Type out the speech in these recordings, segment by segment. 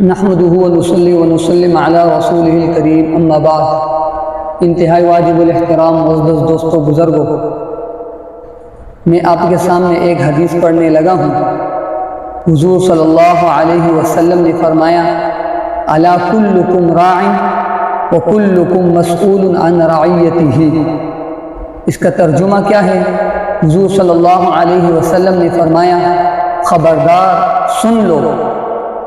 نحمده ونصلي ونسلم على رسوله الكريم اما بعد۔ انتہائی واجب الاحترام معزز دوستوں بزرگوں، میں آپ کے سامنے ایک حدیث پڑھنے لگا ہوں۔ حضور صلی اللہ علیہ وسلم نے فرمایا، الا کلکم راع وکلکم مسئول عن رعیتہ۔ اس کا ترجمہ کیا ہے؟ حضور صلی اللہ علیہ وسلم نے فرمایا، خبردار سن لو،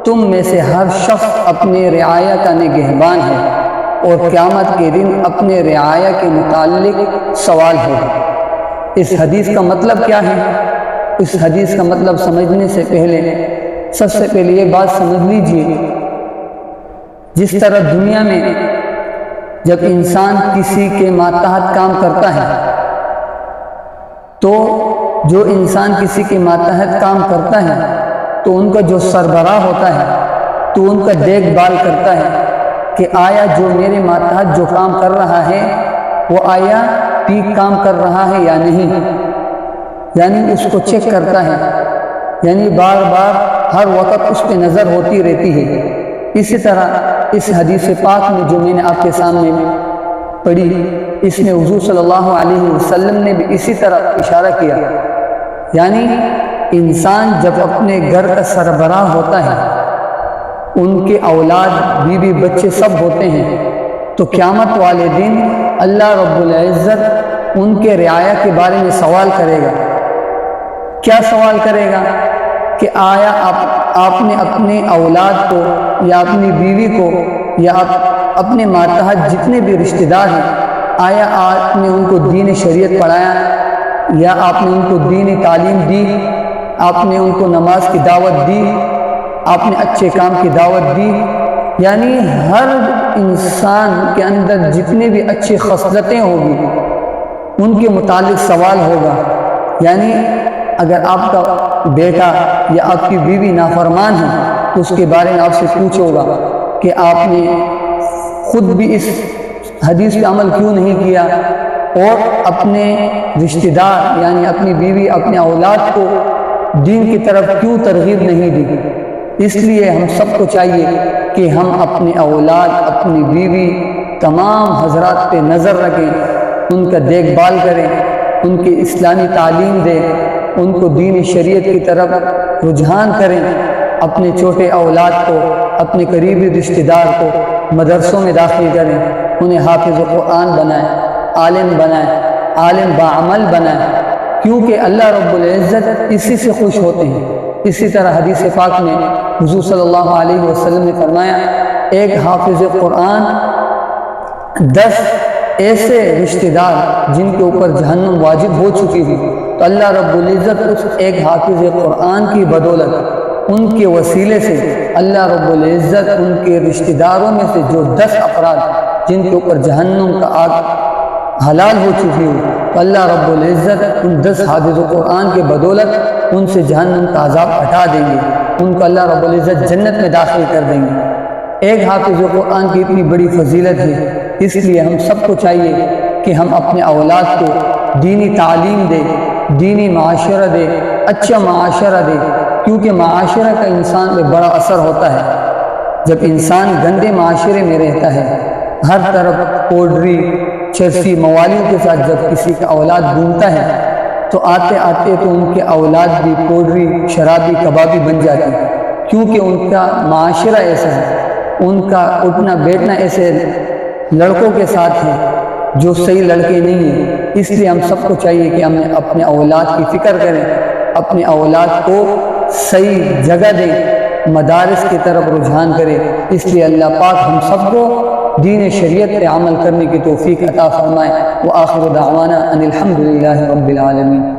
تم میں سے ہر شخص اپنے رعایا کا نگہبان ہے اور قیامت کے دن اپنے رعایا کے متعلق سوال ہوگا۔ اس حدیث کا مطلب کیا ہے؟ اس حدیث کا مطلب سمجھنے سے پہلے سب سے پہلے یہ بات سمجھ لیجئے، جس طرح دنیا میں جب انسان کسی کے ماتحت کام کرتا ہے تو جو انسان کسی کے ماتحت کام کرتا ہے تو ان کا جو سربراہ ہوتا ہے تو ان کا دیکھ بھال کرتا ہے کہ آیا جو میرے ماتحت جو کام کر رہا ہے وہ آیا ٹھیک کام کر رہا ہے یا نہیں، یعنی اس کو چیک کرتا ہے، یعنی بار بار ہر وقت اس پہ نظر ہوتی رہتی ہے۔ اسی طرح اس حدیث پاک میں جو میں نے آپ کے سامنے پڑھی، اس میں حضور صلی اللہ علیہ وسلم نے بھی اسی طرح اشارہ کیا، یعنی انسان جب اپنے گھر کا سربراہ ہوتا ہے، ان کے اولاد بیوی بچے سب ہوتے ہیں، تو قیامت والے دن اللہ رب العزت ان کے رعایا کے بارے میں سوال کرے گا۔ کیا سوال کرے گا؟ کہ آیا آپ نے اپنے اولاد کو یا اپنی بیوی کو یا اپنے ماتحت جتنے بھی رشتہ دار ہیں، آیا آپ نے ان کو دین شریعت پڑھایا یا آپ نے ان کو دینی تعلیم دی، آپ نے ان کو نماز کی دعوت دی، آپ نے اچھے کام کی دعوت دی؟ یعنی ہر انسان کے اندر جتنے بھی اچھی خصلتیں ہوگی ان کے متعلق سوال ہوگا۔ یعنی اگر آپ کا بیٹا یا آپ کی بیوی نافرمان ہے تو اس کے بارے میں آپ سے پوچھو گا کہ آپ نے خود بھی اس حدیث پہ عمل کیوں نہیں کیا اور اپنے رشتہ دار یعنی اپنی بیوی اپنے اولاد کو دین کی طرف کیوں ترغیب نہیں دی۔ اس لیے ہم سب کو چاہیے کہ ہم اپنے اولاد اپنی بیوی تمام حضرات پہ نظر رکھیں، ان کا دیکھ بھال کریں، ان کی اسلامی تعلیم دیں، ان کو دین شریعت کی طرف رجحان کریں، اپنے چھوٹے اولاد کو اپنے قریبی رشتہ دار کو مدرسوں میں داخل کریں، انہیں حافظ قرآن بنائیں، عالم بنائیں، عالم باعمل بنائیں، کیونکہ اللہ رب العزت اسی سے خوش ہوتے ہیں۔ اسی طرح حدیث پاک میں حضور صلی اللہ علیہ وسلم نے فرمایا، ایک حافظ قرآن 10 ایسے رشتہ دار جن کے اوپر جہنم واجب ہو چکی ہوئی، تو اللہ رب العزت اس ایک حافظ قرآن کی بدولت ان کے وسیلے سے اللہ رب العزت ان کے رشتہ داروں میں سے جو 10 افراد جن کے اوپر جہنم کا آگ حلال ہو چکی ہو، تو اللہ رب العزت ان 10 حافظ قرآن کے بدولت ان سے جہنم کا عذاب ہٹا دیں گے، ان کو اللہ رب العزت جنت میں داخل کر دیں گے۔ ایک حافظ قرآن کی اتنی بڑی فضیلت ہے، اس لیے ہم سب کو چاہیے کہ ہم اپنے اولاد کو دینی تعلیم دیں، دینی معاشرہ دیں، اچھا معاشرہ دیں، کیونکہ معاشرہ کا انسان پہ بڑا اثر ہوتا ہے۔ جب انسان گندے معاشرے میں رہتا ہے، ہر طرف پوڈری چرسی موالیوں کے ساتھ جب کسی کا اولاد گھومتا ہے تو آتے آتے تو ان کے اولاد بھی پوڈری شرابی کبابی بن جاتی، کیونکہ ان کا معاشرہ ایسا ہے، ان کا اٹھنا بیٹھنا ایسے لڑکوں کے ساتھ ہے جو صحیح لڑکے نہیں ہیں۔ اس لیے ہم سب کو چاہیے کہ ہم اپنے اولاد کی فکر کریں، اپنے اولاد کو صحیح جگہ دیں، مدارس کی طرف رجحان کریں۔ اس لیے اللہ پاک ہم سب کو دین شریعت پہ عمل کرنے کی توفیق عطا فرمائے۔ وآخر دعوانا ان الحمد للہ رب العالمین۔